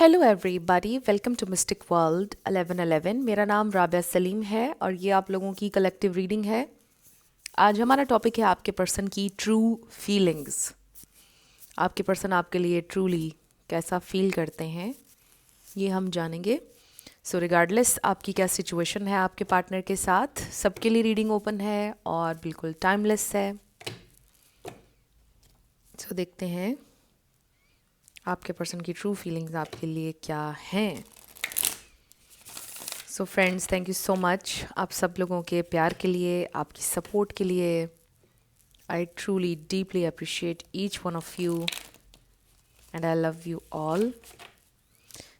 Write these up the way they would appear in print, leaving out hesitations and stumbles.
Hello everybody, welcome to mystic world 1111। मेरा नाम राबिया सलीम है और ये आप लोगों की कलेक्टिव रीडिंग है। आज हमारा टॉपिक है आपके पर्सन की ट्रू फीलिंग्स। आपके पर्सन आपके लिए ट्रूली कैसा फील करते हैं ये हम जानेंगे। सो रिगार्डलेस आपकी क्या सिचुएशन है आपके पार्टनर के साथ, सबके लिए रीडिंग ओपन है और बिल्कुल टाइमलेस है। सो देखते हैं आपके पर्सन की ट्रू फीलिंग्स आपके लिए क्या हैं। So friends, thank you so much आप सब लोगों के प्यार के लिए, आपकी सपोर्ट के लिए। I truly deeply appreciate each one of you and I love you all.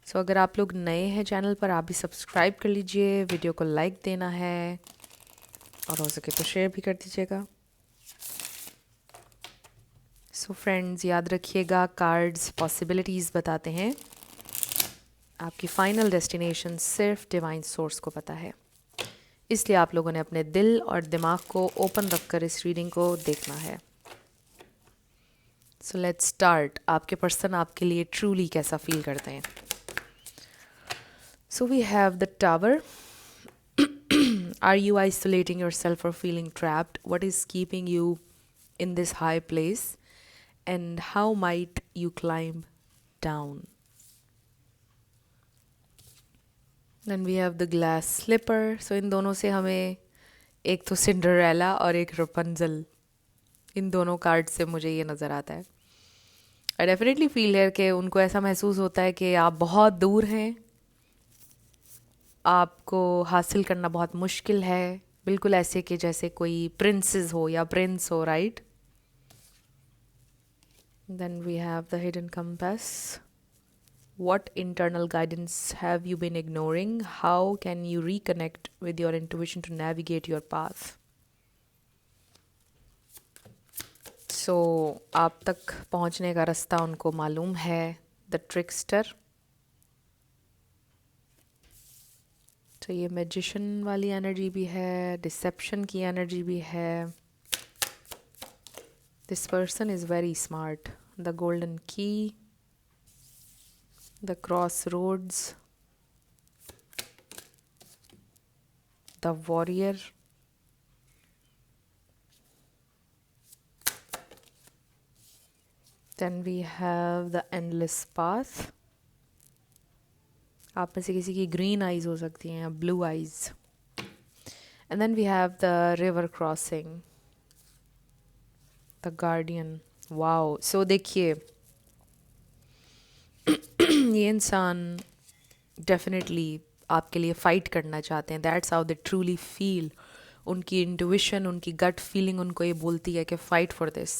So अगर आप लोग नए हैं चैनल पर, आप भी सब्सक्राइब कर लीजिए, वीडियो को लाइक देना है और हो सके तो शेयर भी कर दीजिएगा। सो फ्रेंड्स, याद रखिएगा कार्ड्स पॉसिबिलिटीज़ बताते हैं, आपकी फाइनल डेस्टिनेशन सिर्फ डिवाइन सोर्स को पता है। इसलिए आप लोगों ने अपने दिल और दिमाग को ओपन रखकर इस रीडिंग को देखना है। So let's start. आपके पर्सन आपके लिए ट्रूली कैसा फील करते हैं। So we have the tower. Are you isolating yourself और feeling trapped? What is keeping you in this high place and how might you climb down? Then we have the glass slipper. So इन दोनों से हमें एक तो Cinderella और एक Rapunzel, इन दोनों कार्ड से मुझे ये नज़र आता है। आई डेफिनेटली फील है कि उनको ऐसा महसूस होता है कि आप बहुत दूर हैं, आपको हासिल करना बहुत मुश्किल है, बिल्कुल ऐसे कि जैसे कोई प्रिंसेस हो या प्रिंस हो, right? Then we have the hidden compass. What internal guidance have you been ignoring? How can you reconnect with your intuition to navigate your path? So, आप तक पहुंचने का रास्ता उनको मालूम है। द ट्रिकस्टर। तो ये मैजिशियन वाली एनर्जी भी है, डिसेप्शन की एनर्जी भी है। This person is very smart. The golden की, the crossroads, the warrior, then we have the endless path. आप में से किसी की ग्रीन आइज हो सकती हैं या blue eyes. And then we have the river crossing, the guardian. Wow, so देखिए ये इंसान डेफिनेटली आपके लिए फ़ाइट करना चाहते हैं। That's how they truly feel. उनकी इंट्यूशन, उनकी गट फीलिंग उनको ये बोलती है कि फ़ाइट फॉर दिस।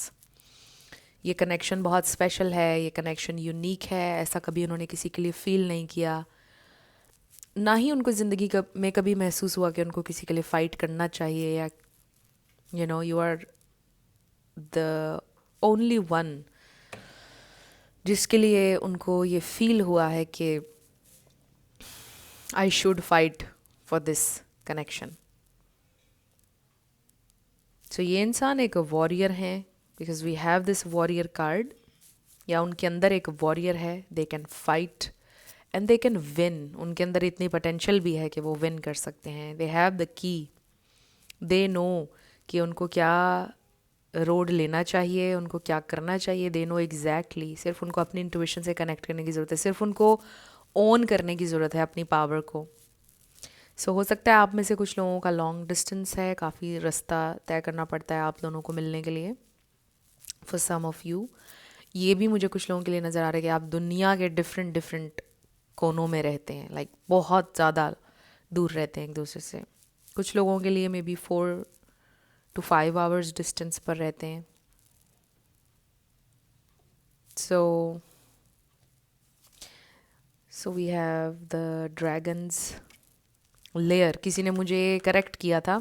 ये कनेक्शन बहुत स्पेशल है, ये कनेक्शन यूनिक है, ऐसा कभी उन्होंने किसी के लिए फ़ील नहीं किया। ना ही उनको ज़िंदगी में कभी महसूस हुआ कि उनको किसी के लिए फ़ाइट करना चाहिए, या you are the only one जिसके लिए उनको ये फील हुआ है कि I should fight for this connection. So ये इंसान एक वॉरियर हैं, because we have this warrior card, या उनके अंदर एक वॉरियर है। They can fight and they can win. उनके अंदर इतनी पोटेंशियल भी है कि वो विन कर सकते हैं। They have the key, they know कि उनको क्या रोड लेना चाहिए, उनको क्या करना चाहिए। They know exactly. सिर्फ उनको अपनी इंट्यूशन से कनेक्ट करने की ज़रूरत है, सिर्फ उनको ओन करने की ज़रूरत है अपनी पावर को। सो हो सकता है आप में से कुछ लोगों का लॉन्ग डिस्टेंस है, काफ़ी रास्ता तय करना पड़ता है आप दोनों को मिलने के लिए। फॉर सम ऑफ़ यू ये भी मुझे कुछ लोगों के लिए नज़र आ रहा है कि आप दुनिया के डिफरेंट डिफरेंट कोनों में रहते हैं, लाइक बहुत ज़्यादा दूर रहते हैं एक दूसरे से। कुछ लोगों के लिए maybe 4 to 5 hours distance पर रहते हैं। So we have the dragon's lair. किसी ने मुझे करेक्ट किया था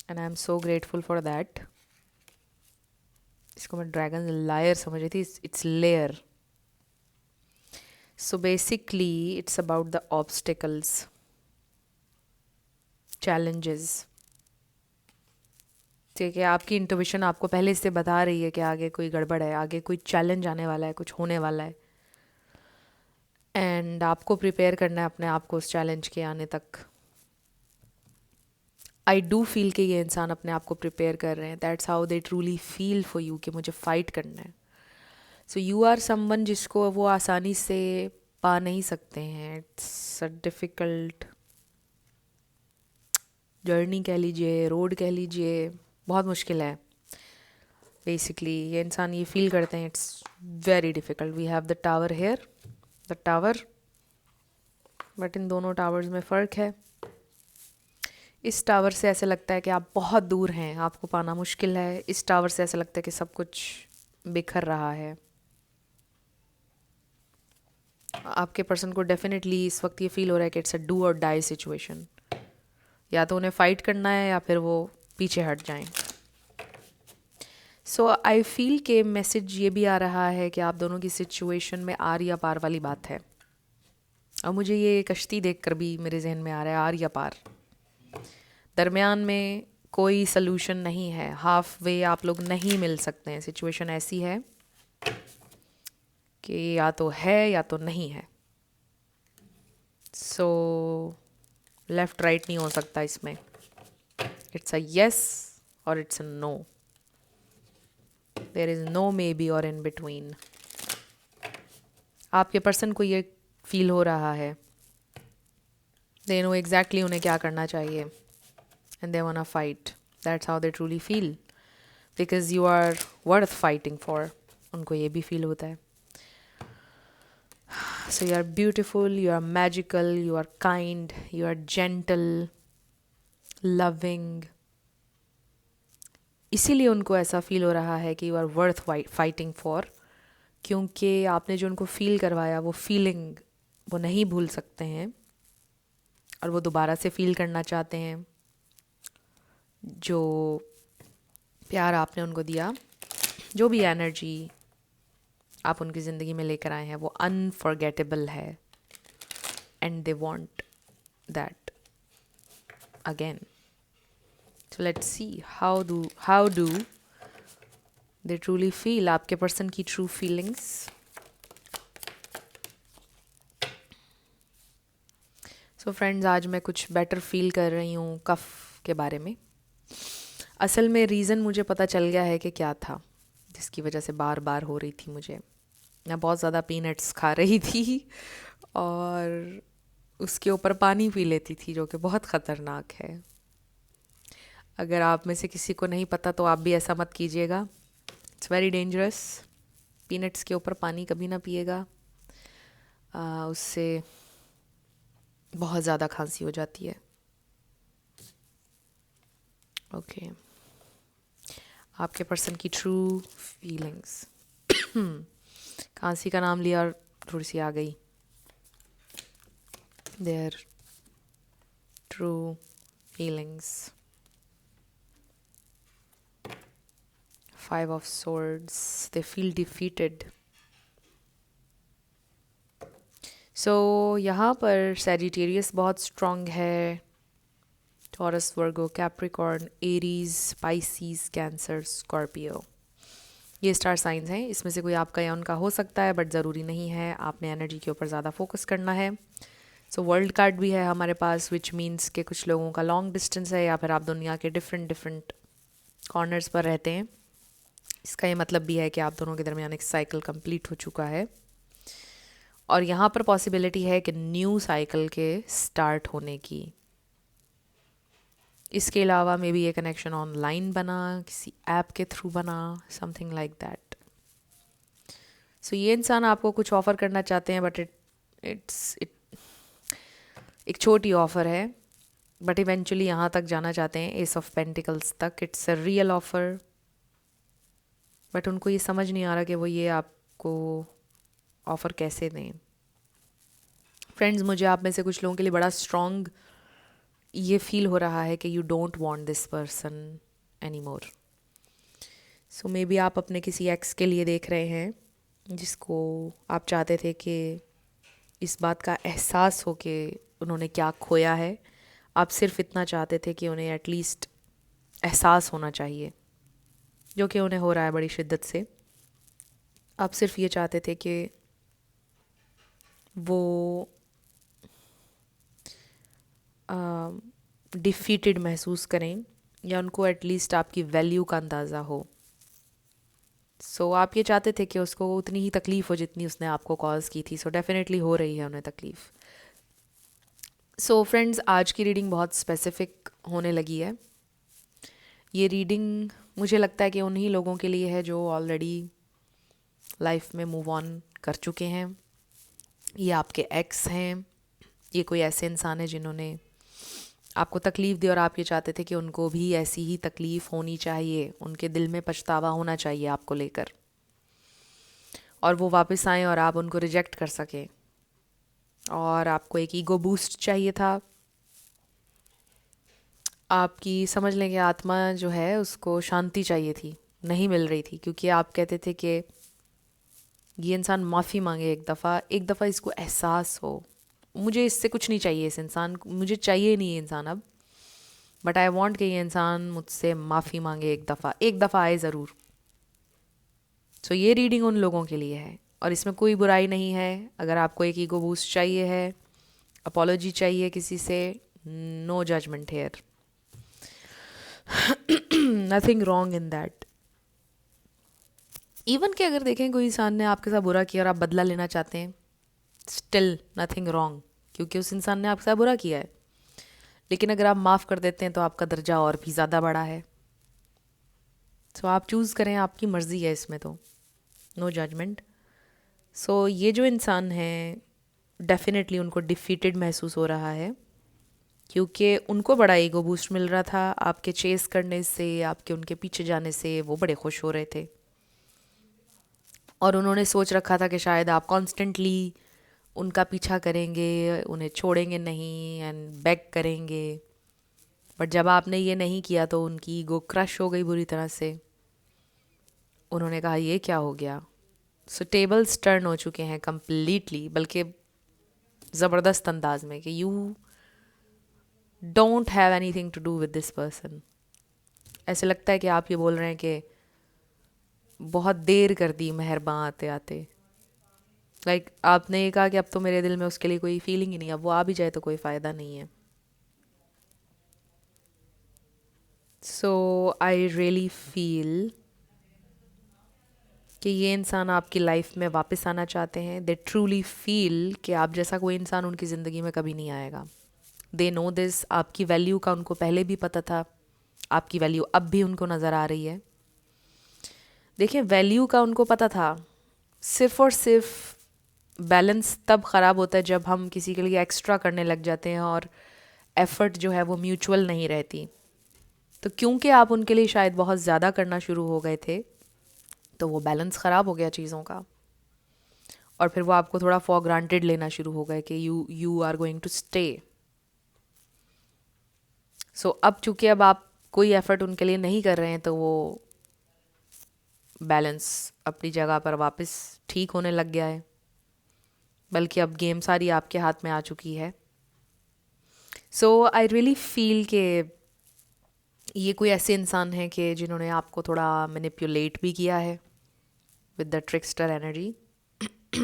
and I am so grateful for that. इसको मैं ड्रैगन लायर समझ रही थी, it's lair. So basically it's about the obstacles, challenges. ठीक है, आपकी इंट्यूशन आपको पहले से बता रही है कि आगे कोई गड़बड़ है, आगे कोई चैलेंज आने वाला है, कुछ होने वाला है। एंड आपको प्रिपेयर करना है अपने आप को उस चैलेंज के आने तक. आई डू फील कि ये इंसान अपने आप को प्रिपेयर कर रहे हैं. That's how they truly feel for you कि मुझे फ़ाइट करना है. सो यू आर समवन जिसको वो आसानी से पा नहीं सकते हैं. इट्स अ डिफ़िकल्ट जर्नी कह लीजिए, रोड कह लीजिए, बहुत मुश्किल है. बेसिकली ये इंसान ये फील करते हैं it's very difficult. We have the tower here, the tower, but इन दोनों टावर्स में फ़र्क है. इस टावर से ऐसे लगता है कि आप बहुत दूर हैं, आपको पाना मुश्किल है. इस टावर से ऐसा लगता है कि सब कुछ बिखर रहा है. आपके पर्सन को डेफिनेटली इस वक्त ये फील हो रहा है कि इट्स अ डू और डाई सिचुएशन. या तो उन्हें फाइट करना है या फिर वो पीछे हट जाएं. सो आई फील के मैसेज ये भी आ रहा है कि आप दोनों की सिचुएशन में आर या पार वाली बात है. और मुझे ये कश्ती देखकर भी मेरे जहन में आ रहा है आर या पार. दरमियान में कोई सलूशन नहीं है. हाफ वे आप लोग नहीं मिल सकते हैं. सिचुएशन ऐसी है कि या तो है या तो नहीं है. सो लेफ़्ट राइट नहीं हो सकता इसमें. इट्स अ यस और it's a no. There is no maybe और इन बिटवीन. आपके पर्सन को ये फील हो रहा है. दे नो एग्जैक्टली उन्हें क्या करना चाहिए and they want to fight. That's how they truly feel because you are worth fighting for. उनको ये भी फील होता है. So you are beautiful, you are magical, you are kind, you are gentle, loving. इसीलिए उनको ऐसा feel हो रहा है कि you are worth fighting for. क्योंकि आपने जो उनको फील करवाया वो फीलिंग वो नहीं भूल सकते हैं. और वो दोबारा से फील करना चाहते हैं जो प्यार आपने उनको दिया. जो भी एनर्जी आप उनकी ज़िंदगी में लेकर आए हैं वो अनफॉरगेटेबल है. And they want that again. So let's see how do they truly feel. आपके पर्सन की ट्रू फीलिंग्स. सो फ्रेंड्स, आज मैं कुछ बेटर फील कर रही हूँ कफ के बारे में. असल में रीज़न मुझे पता चल गया है कि क्या था जिसकी वजह से बार बार हो रही थी मुझे. मैं बहुत ज़्यादा पीनट्स खा रही थी और उसके ऊपर पानी पी लेती थी जो कि बहुत ख़तरनाक है. अगर आप में से किसी को नहीं पता तो आप भी ऐसा मत कीजिएगा. It's very dangerous. पीनट्स के ऊपर पानी कभी ना पिएगा. उससे बहुत ज़्यादा खांसी हो जाती है. ओके. आपके पर्सन की ट्रू फीलिंग्स. खांसी का नाम लिया और थोड़ी सी आ गई. Their true feelings. 5 of swords. They feel defeated. So यहाँ पर Sagittarius बहुत strong है. Taurus, Virgo, Capricorn, Aries, Pisces, Cancer, Scorpio. ये स्टार साइंस हैं. इसमें से कोई आपका या उनका हो सकता है बट ज़रूरी नहीं है. आपने एनर्जी के ऊपर ज़्यादा फोकस करना है. सो वर्ल्ड कार्ड भी है हमारे पास विच मीन्स कि कुछ लोगों का लॉन्ग डिस्टेंस है या फिर आप दुनिया के डिफरेंट कॉर्नर्स पर रहते हैं. इसका ये मतलब भी है कि आप दोनों के दरमियान एक साइकिल कंप्लीट हो चुका है और यहाँ पर पॉसिबिलिटी है कि न्यू साइकिल के स्टार्ट होने की. इसके अलावा मे बी ये कनेक्शन ऑनलाइन बना, किसी ऐप के थ्रू बना, समथिंग लाइक दैट. सो ये इंसान आपको कुछ ऑफ़र करना चाहते हैं बट एक छोटी ऑफ़र है बट इवेंचुअली यहाँ तक जाना चाहते हैं एस ऑफ पेंटिकल्स तक. It's a real offer but उनको ये समझ नहीं आ रहा कि वो ये आपको ऑफ़र कैसे दें. फ्रेंड्स, मुझे आप में से कुछ लोगों के लिए बड़ा स्ट्रॉन्ग ये फील हो रहा है कि you don't want this person any more. So may be आप अपने किसी एक्स के लिए देख रहे हैं जिसको आप चाहते थे कि इस बात का एहसास हो कि उन्होंने क्या खोया है. आप सिर्फ इतना चाहते थे कि उन्हें एटलीस्ट एहसास होना चाहिए जो कि उन्हें हो रहा है बड़ी शिद्दत से. आप सिर्फ ये चाहते थे कि वो डिफीटेड महसूस करें, या उनको एटलीस्ट आपकी वैल्यू का अंदाज़ा हो। सो आप ये चाहते थे कि उसको उतनी ही तकलीफ़ हो जितनी उसने आपको कॉज की थी। सो डेफिनेटली हो रही है उन्हें तकलीफ़। सो फ्रेंड्स, आज की रीडिंग बहुत स्पेसिफिक होने लगी है। ये रीडिंग मुझे लगता है कि उन्हीं लोगों के लिए है जो ऑलरेडी लाइफ में मूव ऑन कर चुके हैं। ये आपके एक्स हैं, ये कोई ऐसे इंसान है जिन्होंने आपको तकलीफ़ दी और आप ये चाहते थे कि उनको भी ऐसी ही तकलीफ़ होनी चाहिए, उनके दिल में पछतावा होना चाहिए आपको लेकर, और वो वापस आएँ और आप उनको रिजेक्ट कर सकें। और आपको एक ईगो बूस्ट चाहिए था। आपकी समझ लें कि आत्मा जो है उसको शांति चाहिए थी, नहीं मिल रही थी, क्योंकि आप कहते थे कि ये इंसान माफ़ी मांगे एक दफ़ा इसको एहसास हो, मुझे इससे कुछ नहीं चाहिए, इस इंसान को मुझे चाहिए नहीं ये इंसान अब, बट आई वांट कि ये इंसान मुझसे माफ़ी मांगे एक दफ़ा आए ज़रूर। सो ये रीडिंग उन लोगों के लिए है, और इसमें कोई बुराई नहीं है। अगर आपको एक ईगो बूस्ट चाहिए है, अपॉलोजी चाहिए किसी से, no judgement here, nothing wrong in that. Even कि अगर देखें कोई इंसान ने आपके साथ बुरा किया और आप बदला लेना चाहते हैं, स्टिल नथिंग रॉन्ग, क्योंकि उस इंसान ने आपके साथ बुरा किया है। लेकिन अगर आप माफ़ कर देते हैं तो आपका दर्जा और भी ज़्यादा बड़ा है। सो आप चूज़ करें, आपकी मर्ज़ी है इसमें, तो नो जजमेंट। सो ये जो इंसान है डेफिनेटली उनको डिफीटेड महसूस हो रहा है, क्योंकि उनको बड़ा ईगो बूस्ट मिल रहा था आपके चेस करने से, आपके उनके पीछे जाने से। वो बड़े खुश हो रहे थे और उन्होंने सोच रखा था कि शायद आप कॉन्स्टेंटली उनका पीछा करेंगे, उन्हें छोड़ेंगे नहीं एंड बेग करेंगे। बट जब आपने ये नहीं किया तो उनकी ईगो क्रश हो गई बुरी तरह से। उन्होंने कहा ये क्या हो गया। सो टेबल्स टर्न हो चुके हैं कम्प्लीटली, बल्कि ज़बरदस्त अंदाज में, कि you don't have anything to do with this person. ऐसे लगता है कि आप ये बोल रहे हैं कि बहुत देर कर दी मेहरबान आते आते। लाइक आपने ये कहा कि अब तो मेरे दिल में उसके लिए कोई फीलिंग ही नहीं, अब वो आ भी जाए तो कोई फ़ायदा नहीं है। सो आई रियली फील कि ये इंसान आपकी लाइफ में वापस आना चाहते हैं। दे ट्रूली फील कि आप जैसा कोई इंसान उनकी ज़िंदगी में कभी नहीं आएगा। दे नो दिस, आपकी वैल्यू का उनको पहले भी पता था, आपकी वैल्यू अब भी उनको नज़र आ रही है। देखिए, वैल्यू का उनको पता था, सिर्फ और सिर्फ बैलेंस तब ख़राब होता है जब हम किसी के लिए एक्स्ट्रा करने लग जाते हैं और एफ़र्ट जो है वो म्यूचुअल नहीं रहती। तो क्योंकि आप उनके लिए शायद बहुत ज़्यादा करना शुरू हो गए थे, तो वो बैलेंस ख़राब हो गया चीज़ों का, और फिर वो आपको थोड़ा फॉर ग्रांटेड लेना शुरू हो गए कि you are going to stay. So अब चूंकि अब आप कोई एफ़र्ट उनके लिए नहीं कर रहे हैं, तो वो बैलेंस अपनी जगह पर वापस ठीक होने लग गया है, बल्कि अब गेम सारी आपके हाथ में आ चुकी है। सो आई रियली फील के ये कोई ऐसे इंसान हैं कि जिन्होंने आपको थोड़ा मैनिपुलेट भी किया है विद द ट्रिकस्टर एनर्जी।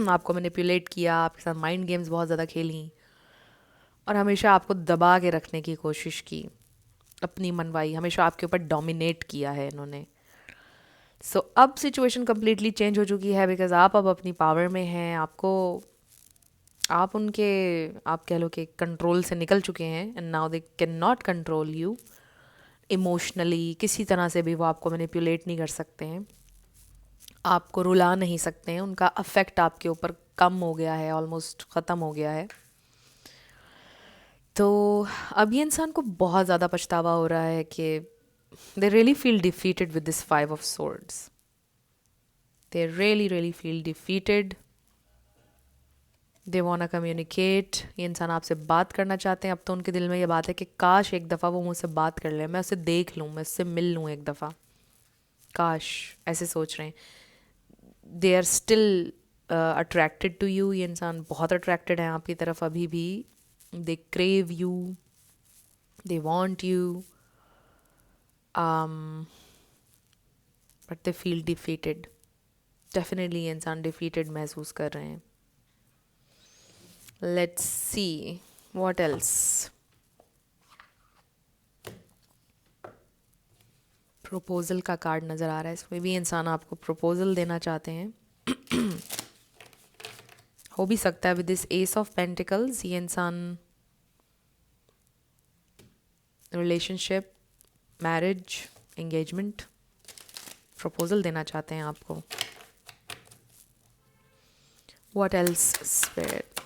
आपको मैनिपुलेट किया, आपके साथ माइंड गेम्स बहुत ज़्यादा खेली, और हमेशा आपको दबा के रखने की कोशिश की, अपनी मनवाई, हमेशा आपके ऊपर डोमिनेट किया है इन्होंने। सो अब सिचुएशन कम्प्लीटली चेंज हो चुकी है, बिकॉज आप अब अपनी पावर में हैं। आपको आप उनके, आप कह लो कि कंट्रोल से निकल चुके हैं, and now they can not control you emotionally. किसी तरह से भी वो आपको मैनिपुलेट नहीं कर सकते हैं, आपको रुला नहीं सकते हैं। उनका अफेक्ट आपके ऊपर कम हो गया है, ऑलमोस्ट ख़त्म हो गया है। तो अब ये इंसान को बहुत ज़्यादा पछतावा हो रहा है कि they really feel defeated with this five of swords. They really feel defeated. They wanna communicate. ये इंसान आपसे बात करना चाहते हैं। अब तो उनके दिल में ये बात है कि काश एक दफ़ा वो मुझसे बात कर ले, मैं उससे देख लूँ, मैं उससे मिल लूँ एक दफ़ा, काश, ऐसे सोच रहे हैं। They are still attracted to you. ये इंसान बहुत अट्रैक्टेड है आपकी तरफ अभी भी। They crave you, they want you, but they feel defeated. Definitely ये इंसान डिफीटेड महसूस कर रहे हैं। Let's see what else. Proposal का कार्ड नज़र आ रहा है. इसमें भी इंसान आपको प्रपोजल देना चाहते हैं. हो भी सकता है with this S of pentacles ये इंसान रिलेशनशिप, मैरिज, एंगेजमेंट, प्रपोजल देना चाहते हैं आपको. What else spirit.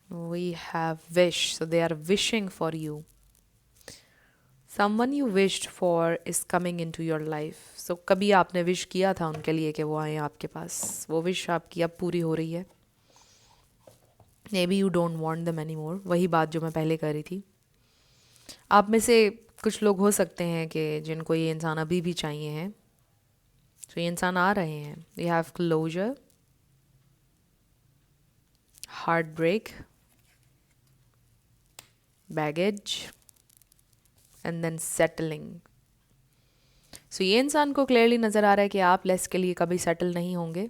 We have wish, so they are wishing for you. Someone you wished for is coming into your life. So कभी आपने wish किया था उनके लिए कि वो आए आपके पास. वो विश आपकी अब पूरी हो रही है. Maybe you don't want them anymore. वही बात जो मैं पहले कर रही थी. आप में से कुछ लोग हो सकते हैं कि जिनको ये इंसान अभी भी चाहिए हैं. तो ये इंसान आ रहे हैं. You have closure, heartbreak, baggage, and then settling. So ये इंसान को क्लियरली नज़र आ रहा है कि आप लेस के लिए कभी सेटल नहीं होंगे.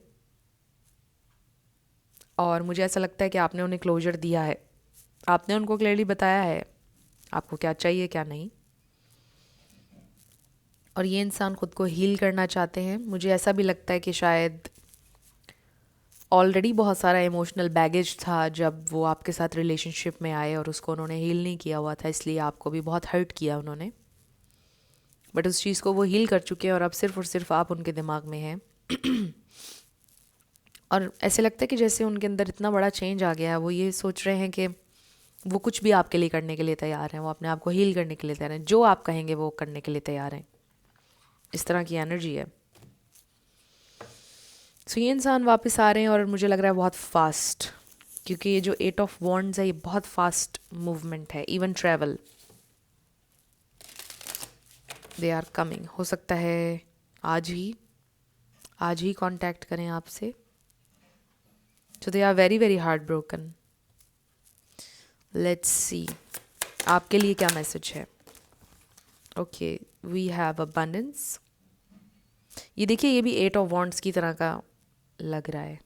और मुझे ऐसा लगता है कि आपने उन्हें क्लोजर दिया है. आपने उनको क्लियरली बताया है आपको क्या चाहिए क्या नहीं. और ये इंसान खुद को हील करना चाहते हैं. मुझे ऐसा भी लगता है कि शायद ऑलरेडी बहुत सारा इमोशनल बैगेज था जब वो आपके साथ रिलेशनशिप में आए और उसको उन्होंने हील नहीं किया हुआ था, इसलिए आपको भी बहुत हर्ट किया उन्होंने. बट उस चीज़ को वो हील कर चुके हैं और अब सिर्फ और सिर्फ आप उनके दिमाग में हैं. और ऐसे लगता है कि जैसे उनके अंदर इतना बड़ा चेंज आ गया है. वो ये सोच रहे हैं कि वो कुछ भी आपके लिए करने के लिए तैयार हैं. वो अपने आप को हील करने के लिए तैयार हैं. जो आप कहेंगे वो करने के लिए तैयार हैं. इस तरह की एनर्जी है. सो ये इंसान वापस आ रहे हैं और मुझे लग रहा है बहुत फास्ट, क्योंकि ये जो 8 ऑफ वॉन्ड्स है ये बहुत फास्ट मूवमेंट है. Even travel, they are coming. हो सकता है आज ही कांटेक्ट करें आपसे. So they are very very heartbroken. Let's see आपके लिए क्या मैसेज है. Okay, we have abundance. ये देखिए ये भी 8 ऑफ वॉन्ड्स की तरह का लग रहा है.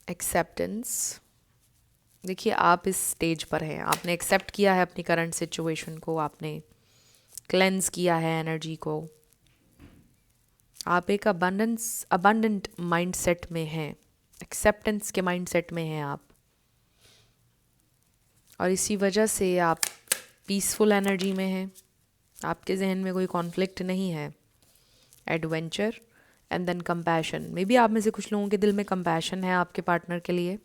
एक्सेप्टेंस. देखिए आप इस स्टेज पर हैं. आपने एक्सेप्ट किया है अपनी करंट सिचुएशन को. आपने क्लेंस किया है एनर्जी को. आप एक अबंडेंट माइंडसेट में हैं. एक्सेप्टेंस के माइंडसेट में हैं आप. और इसी वजह से आप पीसफुल एनर्जी में हैं. आपके जहन में कोई कॉन्फ्लिक्ट नहीं है. Adventure and then compassion. Maybe आप में से कुछ लोगों के दिल में कंपैशन है आपके पार्टनर के लिए.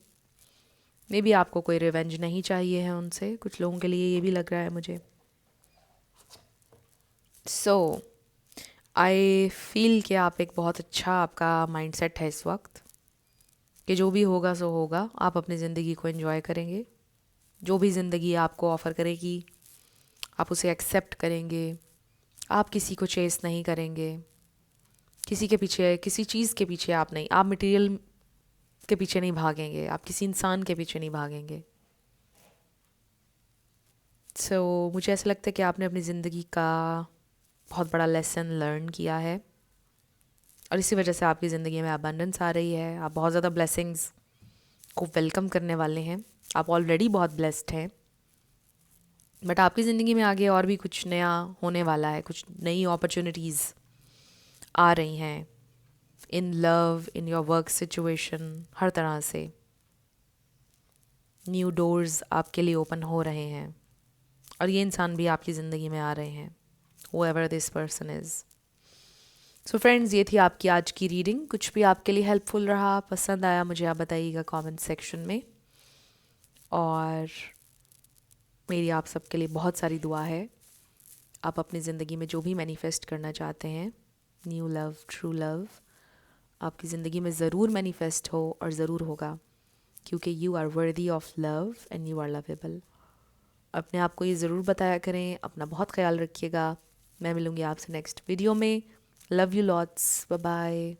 मे बी आपको कोई रिवेंज नहीं चाहिए है उनसे. कुछ लोगों के लिए ये भी लग रहा है मुझे. सो आई फील कि आप एक बहुत अच्छा आपका माइंडसेट है इस वक्त कि जो भी होगा सो होगा. आप अपनी ज़िंदगी को एंजॉय करेंगे. जो भी ज़िंदगी आपको ऑफ़र करेगी आप उसे एक्सेप्ट करेंगे. आप किसी को चेस नहीं करेंगे. किसी के पीछे, किसी चीज़ के पीछे आप नहीं. आप मटेरियल के पीछे नहीं भागेंगे. आप किसी इंसान के पीछे नहीं भागेंगे. सो मुझे ऐसा लगता है कि आपने अपनी ज़िंदगी का बहुत बड़ा लेसन लर्न किया है और इसी वजह से आपकी ज़िंदगी में अबंडेंस आ रही है. आप बहुत ज़्यादा ब्लेसिंग्स को वेलकम करने वाले हैं. आप ऑलरेडी बहुत ब्लेस्ड हैं, बट आपकी ज़िंदगी में आगे और भी कुछ नया होने वाला है. कुछ नई अपॉर्चुनिटीज़ आ रही हैं. In love, in your work situation, हर तरह से न्यू डोर्स आपके लिए ओपन हो रहे हैं. और ये इंसान भी आपकी ज़िंदगी में आ रहे हैं. whoever this person is. So friends, ये थी आपकी आज की रीडिंग. कुछ भी आपके लिए हेल्पफुल रहा, पसंद आया, मुझे आप बताइएगा कमेंट सेक्शन में. और मेरी आप सबके लिए बहुत सारी दुआ है. आप अपनी ज़िंदगी में जो भी मैनिफेस्ट करना चाहते हैं, न्यू लव, ट्रू लव, आपकी ज़िंदगी में ज़रूर मैनिफेस्ट हो और ज़रूर होगा, क्योंकि you are worthy of love and you are lovable. अपने आप को ये ज़रूर बताया करें. अपना बहुत ख्याल रखिएगा. मैं मिलूँगी आपसे नेक्स्ट वीडियो में. Love you lots. Bye bye.